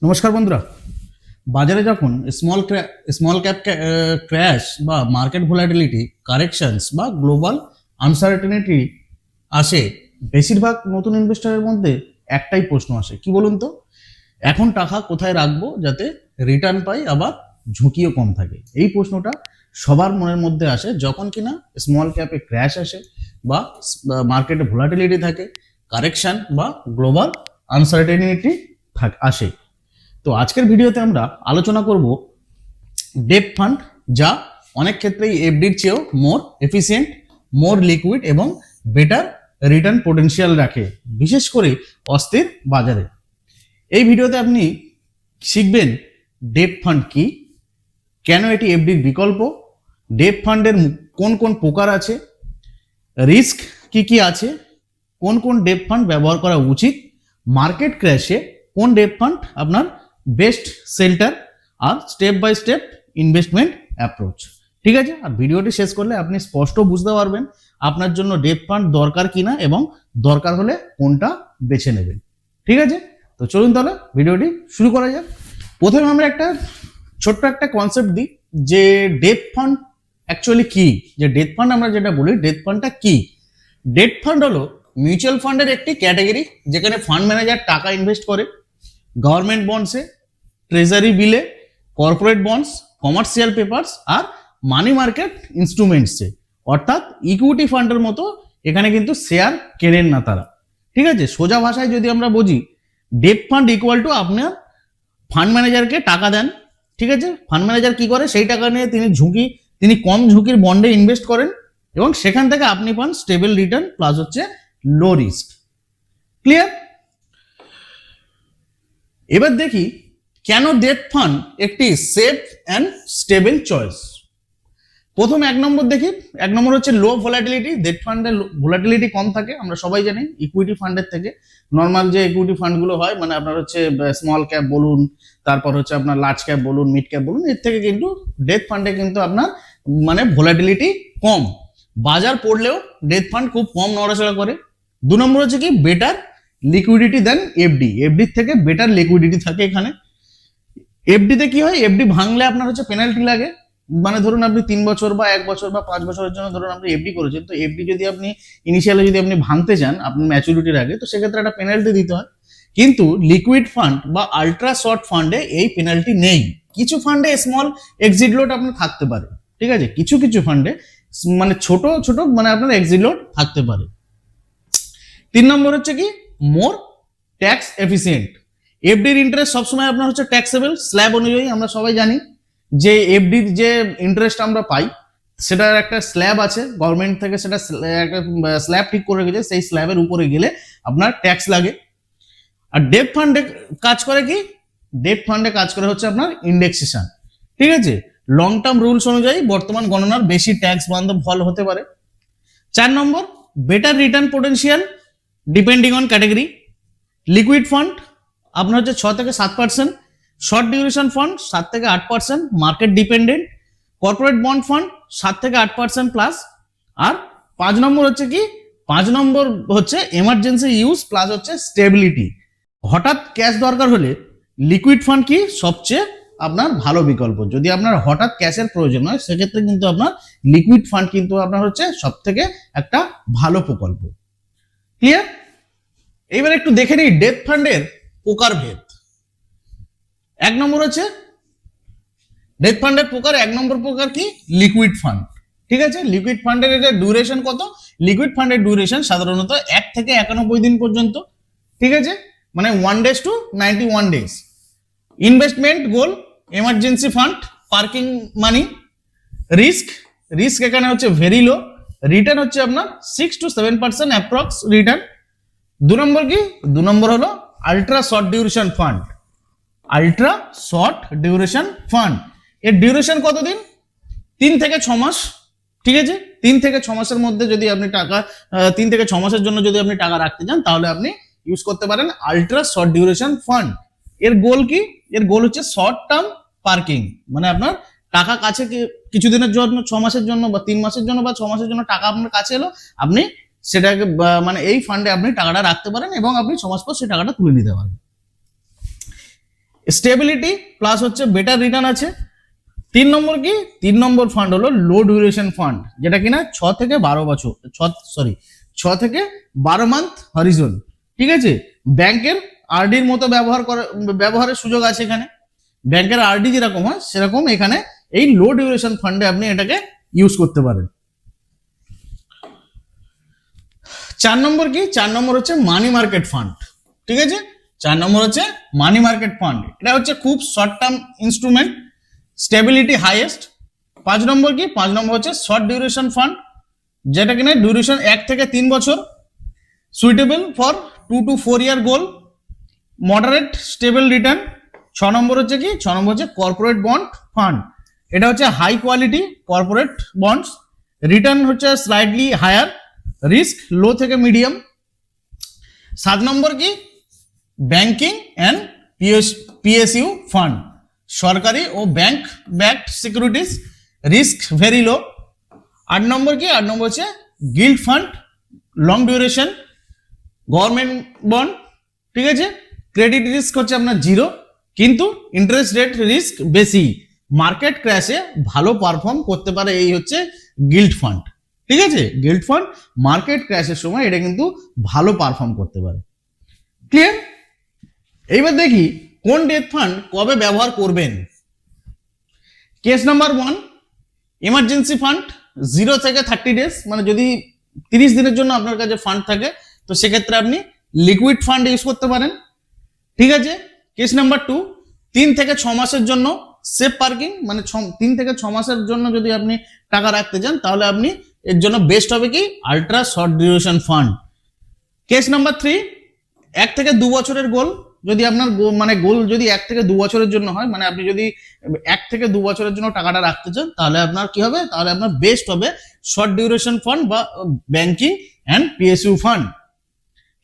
নমস্কার বন্ধুরা। বাজারে যখন স্মল ক্যাপ ক্র্যাশ বা মার্কেট ভোলাটিলিটি কারেকশনস বা গ্লোবাল আনসার্টেনিটি আসে, বেশিরভাগ নতুন ইনভেস্টরের মধ্যে একটাই প্রশ্ন আসে, কি বলুন তো, এখন টাকা কোথায় রাখবো যাতে রিটার্ন পাই আবার ঝুঁকিও কম থাকে। এই প্রশ্নটা সবার মনের মধ্যে আসে যখন কিনা স্মল ক্যাপে ক্র্যাশ আসে বা মার্কেটে ভোলাটিলিটি থাকে, কারেকশন বা গ্লোবাল আনসার্টেনিটি আসে। তো আজকের ভিডিওতে আমরা আলোচনা করব ডেট ফান্ড, যা অনেক ক্ষেত্রেই এফডির চেয়েও মোর এফিসিয়েন্ট, মোর লিকুইড এবং বেটার রিটার্ন পোটেনশিয়াল রাখে, বিশেষ করে অস্থির বাজারে। এই ভিডিওতে আপনি শিখবেন ডেট ফান্ড কি, কেন এটি এফডির বিকল্প, ডেট ফান্ডের কোন কোন প্রকার আছে, রিস্ক কি কি আছে, কোন কোন ডেট ফান্ড ব্যবহার করা উচিত, মার্কেট ক্র্যাশে কোন ডেট ফান্ড আপনার বেস্ট শেল্টার, আর step by step investment approach. ঠিক আছে, আর ভিডিওটি শেষ করলে আপনি স্পষ্ট বুঝতে পারবেন আপনার জন্য ডেট ফান্ড দরকার কিনা এবং দরকার হলে কোনটা বেছে নেবেন। ঠিক আছে, তো চলুন তাহলে ভিডিওটি শুরু করা যাক। প্রথমে আমরা ছোট্ট একটা কনসেপ্ট দিই যে ডেট ফান্ড অ্যাকচুয়ালি কি, যে ডেট ফান্ড আমরা যেটা বলি ডেট ফান্ডটা কি। ডেট ফান্ড হলো মিউচুয়াল ফান্ডের একটি ক্যাটাগরি যেখানে ফান্ড ম্যানেজার টাকা ইনভেস্ট করে গভর্নমেন্ট বন্ডসে, ট্রেজারি বিলে, কর্পোরেট বন্ডস, কমার্শিয়াল পেপারস আর মানি মার্কেট ইনস্ট্রুমেন্টসে, অর্থাৎ ইকুইটি ফান্ডের মতো এখানে কিন্তু শেয়ার কেনেন না তারা। ঠিক আছে, সোজা ভাষায় যদি আমরা বুঝি, ডেট ফান্ড ইকুয়াল টু আপনার ফান্ড ম্যানেজারকে টাকা দেন। ঠিক আছে, ফান্ড ম্যানেজার কি করে, সেই টাকা নিয়ে তিনি কম ঝুঁকির বন্ডে ইনভেস্ট করেন এবং সেখান থেকে আপনি পান স্টেবল রিটার্ন প্লাস হচ্ছে লো রিস্ক। ক্লিয়ার? এবার দেখি কেন ডেট ফান্ড একটি সেফ অ্যান্ড স্টেবল চয়েস। প্রথম এক নম্বর হচ্ছে লো ভোলাটিলিটি। ডেট ফান্ডের ভোলাটিলিটি কম থাকে, আমরা সবাই জানি ইকুইটি ফান্ডের থেকে। নর্মাল যে ইকুইটি ফান্ডগুলো হয়, মানে আপনার হচ্ছে স্মল ক্যাপ বলুন, তারপর হচ্ছে আপনার লার্জ ক্যাপ বলুন, মিড ক্যাপ বলুন, এর থেকে কিন্তু ডেট ফান্ডে কিন্তু আপনার মানে ভোলাটিলিটি কম। বাজার পড়লেও ডেট ফান্ড খুব কম নড়াচড়া করে। 2 নম্বর হচ্ছে কি বেটার লিকুইডিটি দেন এফডির থেকে বেটার লিকুইডিটি থাকে এখানে। এফডিতে কি হয়, এফডি ভাঙলে আপনার হচ্ছে পেনাল্টি লাগে। মানে ধরুন আপনি 3 বছর বা 1 বছর বা 5 বছরের জন্য ধরুন আপনি এফডি করেছেন, তো এফডি যদি আপনি ইনিশিয়ালি যদি আপনি ভাঙতে চান আপনার ম্যাচুরিটির আগে, তো সেক্ষেত্রে একটা পেনাল্টি দিতে হয়। কিন্তু লিকুইড ফান্ড বা আলট্রা শর্ট ফান্ডে এই পেনাল্টি নেই। কিছু ফান্ডে স্মল এক্সিট লোড আপনার থাকতে পারে। ঠিক আছে, কিছু কিছু ফান্ডে মানে ছোট ছোট মানে আপনার এক্সিট লোড থাকতে পারে। 3 নম্বর হচ্ছে কি মোর ট্যাক্স এফিসিয়েন্ট। এফডির ইন্টারেস্ট সবসময় আপনার হচ্ছে ট্যাক্সেবল স্ল্যাব অনুযায়ী। আমরা সবাই জানি যে এফডির যে ইন্টারেস্ট আমরা পাই সেটার একটা স্ল্যাব আছে, গভর্নমেন্ট থেকে সেটা একটা স্ল্যাব ঠিক করে রেখেছে, সেই স্ল্যাবের উপরে গেলে আপনার ট্যাক্স লাগে। আর ডেট ফান্ডে কাজ করে কি, ডেট ফান্ডে কাজ করে হচ্ছে আপনার ইন্ডেক্সেশন। ঠিক আছে, লং টার্ম রুলস অনুযায়ী বর্তমান গণনার বেশি ট্যাক্স বান্ধব ফল হতে পারে। 4 নম্বর better return potential depending on category. Liquid fund আপনার হচ্ছে 6 থেকে 7%, শর্ট ডিউরেশন ফান্ড 7 থেকে 8%, market dependent. Corporate bond fund 7 থেকে 8% প্লাস। আর 5 নম্বর হচ্ছে কি, 5 নম্বর হচ্ছে এমার্জেন্সি ইউজ প্লাস হচ্ছে স্টেবিলিটি। হঠাৎ ক্যাশ দরকার হলে লিকুইড ফান্ড কি সবচেয়ে আপনার ভালো বিকল্প। যদি আপনার হঠাৎ ক্যাশের প্রয়োজন হয় সেক্ষেত্রে কিন্তু আপনার লিকুইড ফান্ড কিন্তু আপনার হচ্ছে সব থেকে একটা ভালো প্রকল্প। ক্লিয়ার? এইবার একটু দেখে নিই ডেট ফান্ডের প্রকার ভেদ। 1 নম্বর হচ্ছে ডেট ফান্ডের প্রকার, 1 নম্বর প্রকার কি লিকুইড ফান্ড। ঠিক আছে, লিকুইড ফান্ডের এটা ডিউরেশন কত, লিকুইড ফান্ডের ডিউরেশন সাধারণত 1 থেকে 91 দিন পর্যন্ত। ঠিক আছে, মানে 1 days to 91 days। Investment goal emergency fund, parking money. Risk এখানে হচ্ছে ভেরি লো, রিটার্ন হচ্ছে আপনার 6 to 7% অ্যাপ্রক্স রিটার্ন। 2 নম্বর কি, 2 নম্বর হলো ultra short duration fund. Ultra short duration fund এর ডিউরেশন কতদিন, 3 থেকে 6 মাস। ঠিক আছে, 3 থেকে 6 মাসের মধ্যে যদি আপনি টাকা 3 থেকে 6 মাসের জন্য যদি আপনি টাকা রাখতে চান তাহলে আপনি ইউজ করতে পারেন আলট্রা শর্ট ডিউরেশন ফান্ড। এর গোল কি, এর গোল হচ্ছে শর্ট টার্ম পার্কিং, মানে আপনার টাকা কাছে কিছুদিনের জন্য 6 মাসের জন্য বা 3 মাসের জন্য বা 6 মাসের জন্য টাকা আপনার কাছে এলো, আপনি সেটাকে মানে এই ফান্ডে আপনি টাকাটা রাখতে পারেন এবং আপনি 6 মাস পর সেই টাকাটা তুলে নিতে পারেন। স্টেবিলিটি প্লাস হচ্ছে বেটার রিটার্ন আছে। 3 নম্বর কি, 3 নম্বর ফান্ড হলো লো ডিউরেশন ফান্ড, যেটা কিনা 6 থেকে 12 বছর 6 থেকে 12 মান্থ হরিজন। ঠিক আছে, ব্যাংকের আরডির মতো ব্যবহারের সুযোগ আছে এখানে। ব্যাংকের আরডি যেরকম হয় সেরকম এখানে এই লো ডিউরেশন ফান্ডে আপনি এটাকে ইউজ করতে পারেন। 4 নম্বর কি, 4 নম্বর হচ্ছে মানি মার্কেট ফান্ড। ঠিক আছে, 4 নম্বর হচ্ছে মানি মার্কেট ফান্ড। এটা হচ্ছে খুব short term instrument, stability highest. 5 নম্বর কি, 5 নম্বর হচ্ছে শর্ট ডিউরেশন ফান্ড, যেটা কিনা ডিউরেশন 1 থেকে 3 বছর, suitable for 2 to 4 year goal, moderate stable return. 6 নম্বর হচ্ছে কি, 6 নম্বর হচ্ছে কর্পোরেট বন্ড ফান্ড। এটা হচ্ছে high quality corporate bonds, return হচ্ছে স্লাইডলি হায়ার, রিস্ক লো থেকে মিডিয়াম। 7 নম্বর কি, ব্যাংকিং অ্যান্ড পিএসইউ ফান্ড, সরকারি ও bank backed securities, risk very low. 8 নম্বর কি, 8 নম্বর হচ্ছে gilt fund, long duration, government bond. ঠিক আছে, ক্রেডিট রিস্ক হচ্ছে আপনার 0, কিন্তু ইন্টারেস্ট রেট রিস্ক বেশি, মার্কেট ক্র্যাশে ভালো পারফর্ম করতে পারে, এই হচ্ছে গিল্ড ফান্ড। ঠিক আছে, গিল্ড ফান্ড মার্কেট ক্র্যাশের সময় এটা কিন্তু ভালো পারফর্ম করতে পারে। ক্লিয়ার? এইবার দেখি কোন ডেথ ফান্ড কবে ব্যবহার করবেন। কেস নাম্বার 1, ইমার্জেন্সি ফান্ড 0 থেকে 30 ডেজ, মানে যদি 30 দিনের জন্য আপনার কাছে ফান্ড থাকে তো সেক্ষেত্রে আপনি লিকুইড ফান্ড ইউজ করতে পারেন। ঠিক আছে, কেস নাম্বার 2, 3 থেকে 6 মাসের জন্য সেফ পার্কিং, মানে 3 থেকে 6 মাসের জন্য যদি আপনি টাকা রাখতে চান তাহলে আপনি এর জন্য বেস্ট হবে কি ultra short duration fund. Case number 3, 1 থেকে 2 বছরের গোল, যদি আপনার মানে গোল যদি 1 থেকে 2 বছরের জন্য হয়, মানে আপনি যদি 1 থেকে 2 বছরের জন্য টাকাটা রাখতে চান তাহলে আপনার কি হবে, তাহলে আপনার বেস্ট হবে শর্ট ডিউরেশন ফান্ড বা banking and PSU fund.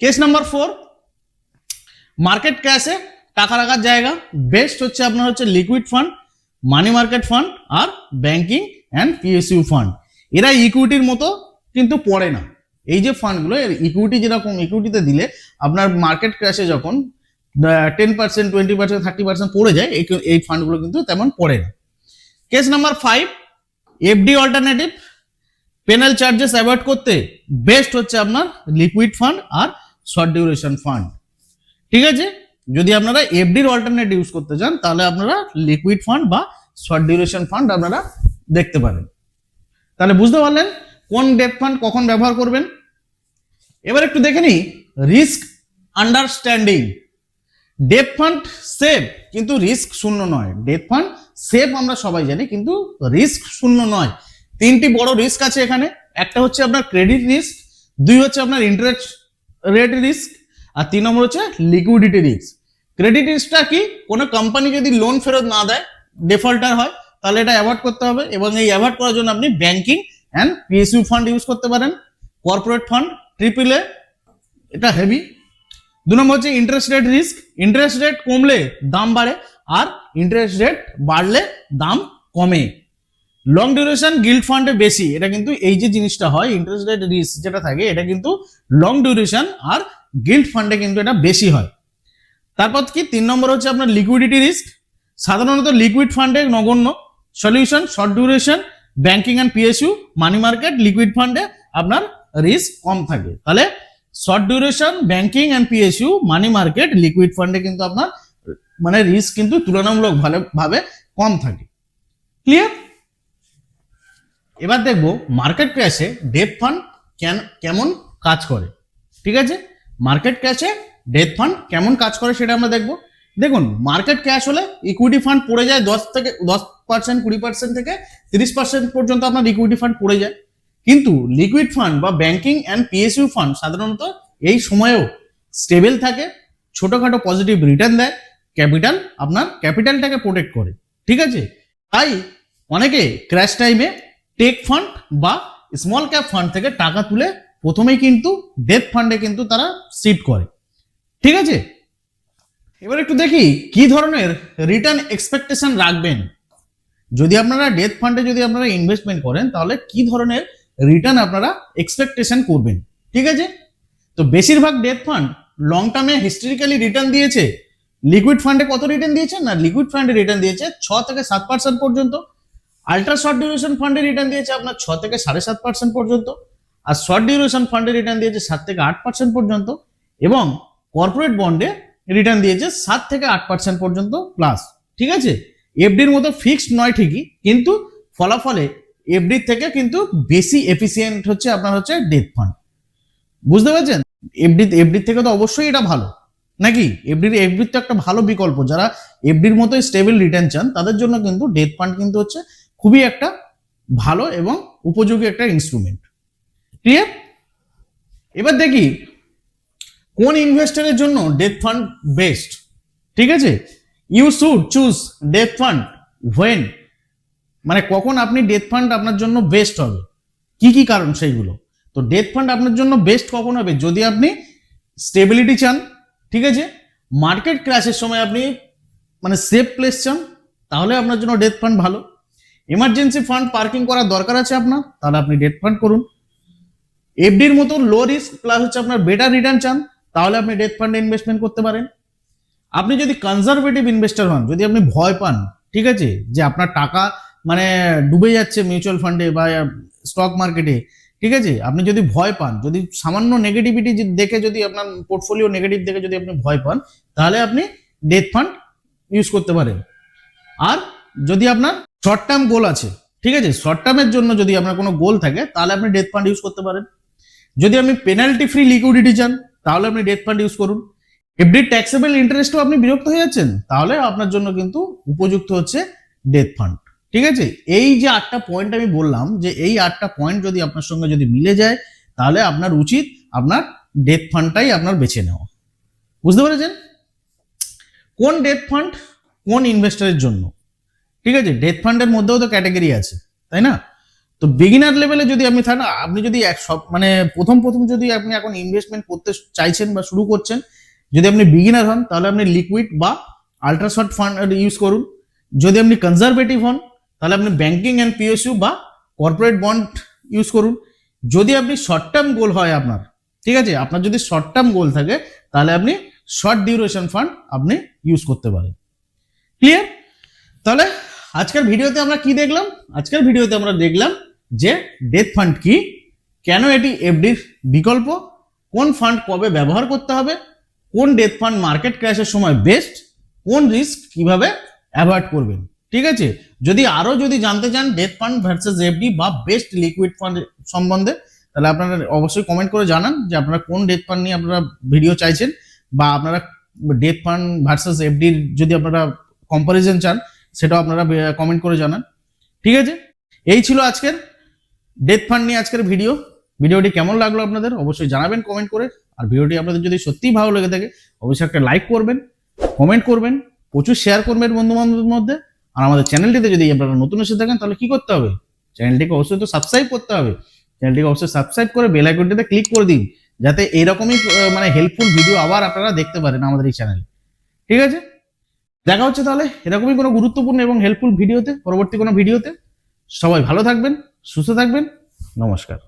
Case number 4, market ক্যাশে টাকা রাখার জায়গা, বেস্ট হচ্ছে আপনার হচ্ছে liquid fund, money market fund আর ব্যাংকিং অ্যান্ড পিএসইউ ফান্ড। এরা ইকুইটির মতো কিন্তু পড়ে না। এই যে ফান্ডগুলো ইকুইটি, যেরকম ইকুইটিতে দিলে আপনার মার্কেট ক্র্যাশে যখন 10%, 20%, 30% পড়ে যায়, এই ফান্ডগুলো কিন্তু তেমন পড়ে না। Case number 5, FD alternative, penal charges avoid করতে বেস্ট হচ্ছে আপনার লিকুইড ফান্ড আর শর্ট ডিউরেশন ফান্ড। ঠিক আছে, যদি আপনারা এফডির অল্টারনেট ইউজ করতে চান তাহলে আপনারা লিকুইড ফান্ড বা শর্ট ডিউরেশন ফান্ড আপনারা দেখতে পারেন। তাহলে বুঝতে পারলেন কোন ডেট ফান্ড কখন ব্যবহার করবেন। এবার একটু দেখে নিই risk understanding. Date fund safe কিন্তু রিস্ক শূন্য নয়। ডেট ফান্ড সেফ আমরা সবাই জানি, কিন্তু রিস্ক শূন্য নয়। 3টি বড় রিস্ক আছে এখানে। একটা হচ্ছে আপনার ক্রেডিট রিস্ক, 2 হচ্ছে আপনার ইন্টারেস্ট রেট রিস্ক, আর 3 নম্বর হচ্ছে লিকুইডিটি রিস্ক। ক্রেডিট রিস্কটা কি, কোনো কোম্পানি যদি লোন ফেরত না দেয়, ডিফল্টার হয়, তাহলে এটা অ্যাভয়েড করতে হবে, এবং এই অ্যাভয়েড করার জন্য আপনি banking and PSU fund use করতে পারেন। কর্পোরেট ফান্ড AAA, এটা হেভি। 2 নম্বর হচ্ছে interest rate risk. Interest rate কমলে দাম বাড়ে আর ইন্টারেস্ট রেট বাড়লে দাম কমে। লং ডিউরেশন গিল্ড ফান্ডে বেশি, এটা কিন্তু এই যে জিনিসটা হয় ইন্টারেস্ট রেট রিস্ক যেটা থাকে এটা কিন্তু লং ডিউরেশন আর গিল্ড ফান্ডে কিন্তু এটা বেশি হয়। তারপর কি 3 নম্বর হচ্ছে আপনার লিকুইডিটি রিস্ক। সাধারণত লিকুইড ফান্ডে নগণ্য। Solution short duration, banking and PSU, money market, liquid ফান্ডে আপনার রিস্ক কম থাকে। তাহলে short duration, banking and PSU, money market, liquid ফান্ডে কিন্তু আপনার মানে রিস্ক কিন্তু তুলনামূলক ভাবে কম থাকে। ক্লিয়ার? এবার দেখবো মার্কেট ক্র্যাশে ডেট ফান্ড কেমন কাজ করে। ঠিক আছে, মার্কেট ক্র্যাশে ডেট ফান্ড কেমন কাজ করে সেটা আমরা দেখবো। দেখুন, মার্কেট ক্র্যাশ হলে ইকুইটি ফান্ড পড়ে যায় 10%, 20% থেকে 30% পর্যন্ত আপনার ইকুইটি ফান্ড পড়ে যায়। কিন্তু লিকুইড ফান্ড বা ব্যাংকিং অ্যান্ড পিএসইউ ফান্ড সাধারণত এই সময়েও স্টেবল থাকে, ছোটখাটো পজিটিভ রিটার্ন দেয়, আপনার ক্যাপিটালটাকে প্রোটেক্ট করে। ঠিক আছে, তাই অনেকে ক্র্যাশ টাইমে টেক ফান্ড বা স্মল ক্যাপ ফান্ড থেকে টাকা তুলে প্রথমেই কিন্তু ডেট ফান্ডে কিন্তু তারা শিফট করে। ঠিক আছে, এবার একটু দেখি কি ধরনের রিটার্ন এক্সপেকটেশন রাখবেন। যদি আপনারা ডেট ফান্ডে যদি আপনারা ইনভেস্টমেন্ট করেন তাহলে কি ধরনের রিটার্ন আপনারা এক্সপেকটেশন করবেন। ঠিক আছে, তো বেশিরভাগ ডেট ফান্ড লং টার্মে হিস্টোরিক্যালি রিটার্ন দিয়েছে লিকুইড ফান্ডে কত রিটার্ন দিয়েছে না, লিকুইড ফান্ডে রিটার্ন দিয়েছে 6 থেকে 7% পর্যন্ত। আল্ট্রা শর্ট ডিউরেশন ফান্ডে রিটার্ন দিয়েছে আপনার 6 থেকে 7.5% পর্যন্ত। আর শর্ট ডিউরেশন ফান্ডে রিটার্ন দিয়েছে 7 থেকে 8% পর্যন্ত। এবং কর্পোরেট বন্ডে রিটার্ন দিয়েছে 7 থেকে 8% পর্যন্ত প্লাস। ঠিক আছে, এফডির মতো ফিক্সড নয় ঠিকই, কিন্তু ফলাফলে এফডির থেকে কিন্তু বেশি এফিসিয়েন্ট হচ্ছে আপনার হচ্ছে ডেট ফান্ড। বুঝতে পারছেন? এফডির থেকে তো অবশ্যই এটা ভালো নাকি? এফডির তো একটা ভালো বিকল্প। যারা এফডির মতো স্টেবল রিটার্ন চান তাদের জন্য কিন্তু ডেট ফান্ড কিন্তু হচ্ছে খুবই একটা ভালো এবং উপযোগী একটা ইনস্ট্রুমেন্ট। ক্লিয়ার? এবার দেখি কোন ইনভেস্টরের জন্য ডেট ফান্ড বেস্ট। ঠিক আছে, you should choose debt fund when, মানে কখন আপনি ডেট ফান্ড আপনার জন্য বেস্ট হবে, কি কি কারণ সেইগুলো। তো ডেট ফান্ড আপনার জন্য বেস্ট কখন হবে? যদি আপনি স্টেবিলিটি চান, ঠিক আছে, মার্কেট ক্র্যাশের সময় আপনি মানে সেফ প্লেস চান, তাহলে আপনার জন্য ডেট ফান্ড ভালো। এমার্জেন্সি ফান্ড পার্কিং করার দরকার আছে আপনার, তাহলে আপনি ডেট ফান্ড করুন। এফডির মতো লো রিস্ক প্লাস হচ্ছে আপনার বেটার রিটার্ন চান, তাহলে আপনি ডেট ফান্ডে ইনভেস্টমেন্ট করতে পারেন। আপনি যদি কনজারভেটিভ ইনভেস্টর হন, যদি আপনি ভয় পান, ঠিক আছে, যে আপনার টাকা মানে ডুবে যাচ্ছে মিউচুয়াল ফান্ডে বা স্টক মার্কেটে, ঠিক আছে, আপনি যদি ভয় পান, যদি সামান্য নেগেটিভিটি দেখে, যদি আপনার পোর্টফোলিও নেগেটিভ দেখে যদি আপনি ভয় পান, তাহলে আপনি ডেট ফান্ড ইউজ করতে পারেন। আর যদি আপনার শর্ট টার্ম গোল আছে, ঠিক আছে, শর্ট টার্মের জন্য যদি আপনার কোনো গোল থাকে, তাহলে আপনি ডেট ফান্ড ইউজ করতে পারেন। যদি আপনি পেনাল্টি ফ্রি লিকুইডিটি চান, তাহলে আপনি ডেট ফান্ড ইউজ করুন। এফডি ট্যাক্সেবল ইন্টারেস্টও আপনি বিরক্ত হয়ে যাচ্ছেন, তাহলে আপনার জন্য কিন্তু উপযুক্ত হচ্ছে ডেট ফান্ড। ঠিক আছে, এই যে 8টা পয়েন্ট আমি বললাম, যে এই 8টা পয়েন্ট যদি আপনার সঙ্গে যদি মিলে যায়, তাহলে আপনার উচিত আপনার ডেট ফান্ডটাই আপনার বেছে নেওয়া। বুঝতে পেরেছেন? কোন ডেট ফান্ড কোন ইনভেস্টরের জন্য? ঠিক আছে, ডেট ফান্ডের মধ্যেও তো ক্যাটাগরি আছে, তাই না? তো বিগিনার লেভেলে যদি আপনি থাকেন, আপনি যদি মানে প্রথম যদি আপনি এখন ইনভেস্টমেন্ট করতে চাইছেন বা শুরু করছেন, যদি আপনি বিগিনার হন, তাহলে আপনি লিকুইড বা আল্ট্রা শর্ট ফান্ড ইউজ করুন। যদি আপনি কনজারভেটিভ হন, তাহলে আপনি ব্যাংকিং অ্যান্ড পিএসইউ বা কর্পোরেট বন্ড ইউজ করুন। যদি আপনি শর্ট টার্ম গোল হয় আপনার, ঠিক আছে, আপনার যদি শর্ট টার্ম গোল থাকে, তাহলে আপনি শর্ট ডিউরেশন ফান্ড আপনি ইউজ করতে পারেন। ক্লিয়ার? তাহলে আজকের ভিডিওতে আমরা কি দেখলাম? আজকের ভিডিওতে আমরা দেখলাম যে ডেট ফান্ড কি, কেন এটি এফডির বিকল্প, কোন ফান্ড কবে ব্যবহার করতে হবে, কোন ডেট ফান্ড মার্কেট ক্র্যাশের সময় বেস্ট, কোন রিস্ক কিভাবে অ্যাভয়েড করবেন। ঠিক আছে, যদি আরো যদি জানতে চান ডেট ফান্ড ভার্সেস এফডি বা বেস্ট লিকুইড ফান্ড সম্বন্ধে, তাহলে আপনারা অবশ্যই কমেন্ট করে জানান যে আপনারা কোন ডেট ফান্ড নিয়ে আপনারা ভিডিও চাইছেন, বা আপনারা ডেট ফান্ড ভার্সেস এফডির যদি আপনারা কম্পারিজন চান, সেটাও আপনারা কমেন্ট করে জানান। ঠিক আছে, এই ছিল আজকের ডেট ফান্ড নিয়ে আজকের ভিডিওটি কেমন লাগলো আপনাদের অবশ্যই জানাবেন কমেন্ট করে। আর ভিডিওটি আপনাদের যদি সত্যিই ভালো লেগে থাকে, অবশ্যই একটা লাইক করবেন, কমেন্ট করবেন, প্রচুর শেয়ার করবেন বন্ধু বান্ধবদের মধ্যে। আর আমাদের চ্যানেলটিতে যদি আপনারা নতুন এসে থাকেন, তাহলে কি করতে হবে? চ্যানেলটিকে অবশ্যই তো সাবস্ক্রাইব করতে হবে। চ্যানেলটিকে অবশ্যই সাবস্ক্রাইব করে বেল আইকনটিতে ক্লিক করে দিন, যাতে এইরকমই মানে হেল্পফুল ভিডিও আবার আপনারা দেখতে পারেন আমাদের এই চ্যানেলে। ঠিক আছে, দেখা হচ্ছে তাহলে এরকমই কোনো গুরুত্বপূর্ণ এবং হেল্পফুল ভিডিওতে, পরবর্তী কোনো ভিডিওতে। সবাই ভালো থাকবেন, সুস্থ থাকবেন, নমস্কার।